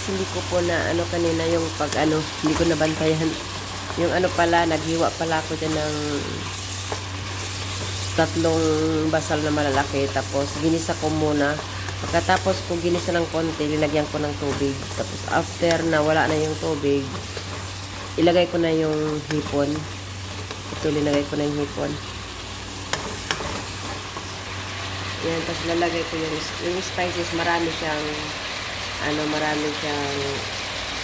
hindi ko po na ano kanina yung pag ano, hindi ko nabantayan. Yung ano pala, naghiwa pala ako dyan ng 3 basal na malalaki. Tapos ginisa ko muna. Pagkatapos ko ginisa ng konti, linagyan ko ng tubig. Tapos after na wala na yung tubig, ilagay ko na yung hipon. Ito, linagay ko na yung hipon. Yan, tapos lalagay ko yung spices. Marami siyang marami siyang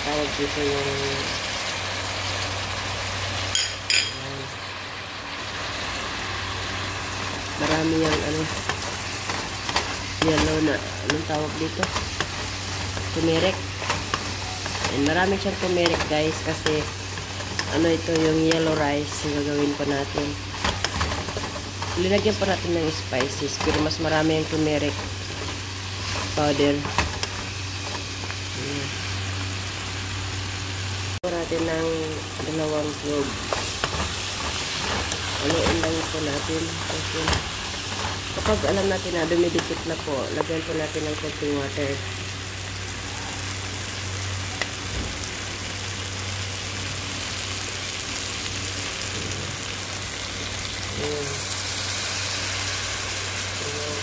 tawag dito yung marami yung yellow na anong tawag dito, turmeric. And marami siyang turmeric guys, kasi ito yung yellow rice yung gagawin pa natin. Linagyan pa natin ng spices, pero mas marami yung turmeric powder. Natin ng 2 clove. Haluin lang po natin. Kasi kapag alam natin na dumidikit na po, lagyan po natin ng konting water.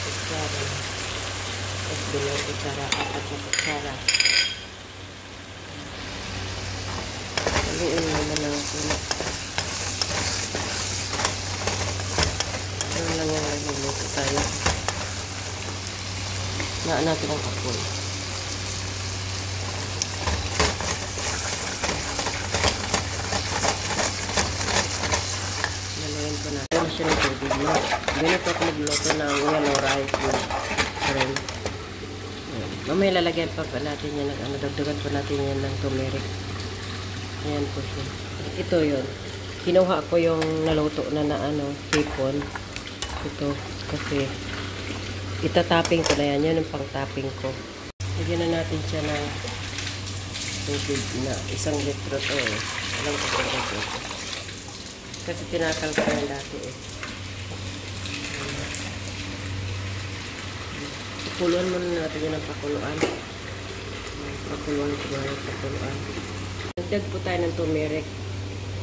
Kutsara. Tapos bilang kutsara, 4 na kutsara. Haluin naman lang po. Ano lang yung nagluluto tayo. Naan natin ang kapul. Nalayan po natin. Ano siya ng tubig mo. Ganito ako magluto ng yellow rice with shrimp. Mamaya lalagyan pa natin yan ng dagdagan pa natin yan ng turmeric. Ayan po siya. Ito yun. Kinuha ko yung naluto na hipon. Ito. Kasi itatapping ko na yan. Yan yung pang-tapping ko. Lagyan na natin siya ng tubig na 1 litro to eh. Alam ko sa litro. Kasi tinakal ko yan dati eh. Pakuluan muna natin yan ng pakuluan. Pakuluan ko na yung pakuluan. Dagdag po tayo ng turmeric.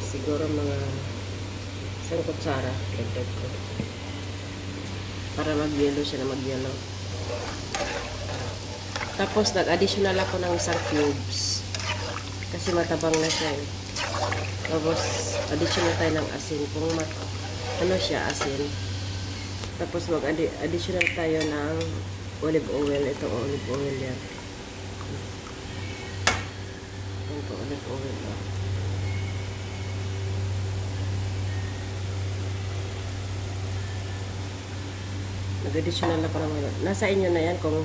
Siguro mga 1 kutsara. Dagdag ko. Para mag-yellow siya na mag-yellow. Tapos nag-additional ako ng 1 cubes. Kasi matabang na siya eh. Tapos additional tayo ng asin. Kung siya, asin. Tapos mag-additional tayo ng olive oil. Ito olive oil yan. Ito olive oil. Nag-additional na parang nasa inyo na yan kung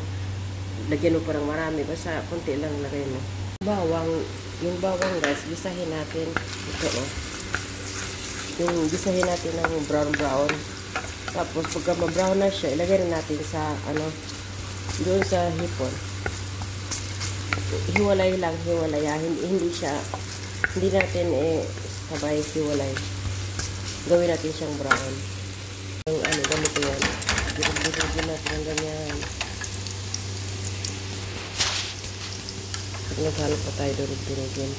lagyan mo parang marami. Basta konti lang lagay mo. Yung bawang guys, gisahin natin. Ito yung gisahin natin ng brown. Tapos pagka ma-brown na siya, ilagay na natin sa doon sa hipon. Hiwalay lang, hindi natin sabay hiwalay. Gawin natin siyang brown. Yung ganito yan. Dirugin natin ng ganyan. Naghalo pa tayo durug-durugin.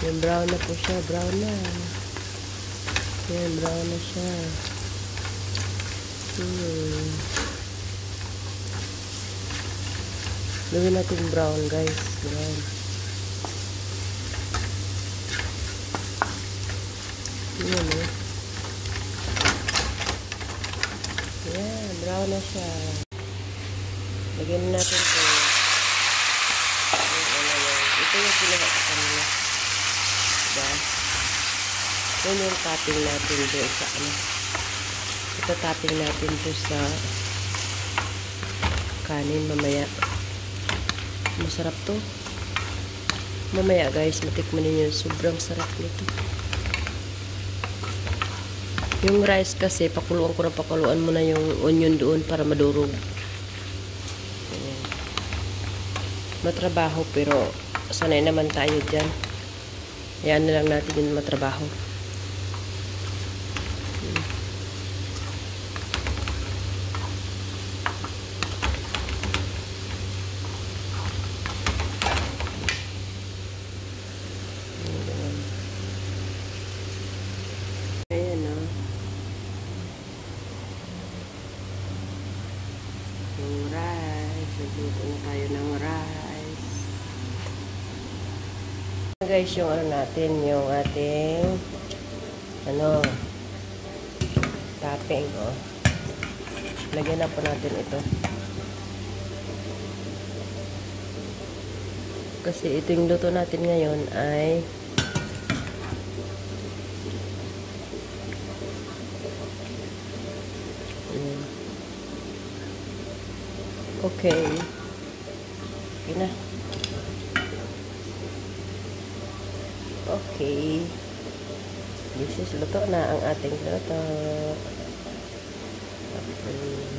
Yung brown na po siya, brown na. Yan, brown na siya. Gawin natin brown guys, brown. Yan yan, brown na siya. Lagyan natin ito. Ito yung pinuha ko kanina. Diba? Yan yung topping natin doon sa ito topping natin to sa kanin mamaya. Masarap to. Mamaya guys, matikman ninyo. Sobrang sarap nito. Yung rice kasi, pakuluan ko na pakuluan mo na yung onion doon para madurog. Ayan. Matrabaho pero sanay naman tayo dyan. Ayan na lang natin yung matrabaho. na tayo ng rice. Guys, yung ano natin, yung ating topping, oh. Lagyan na po natin ito. Kasi ito yung luto natin ngayon ay okay. Okay na. Okay. This is luto na ang ating luto. Okay.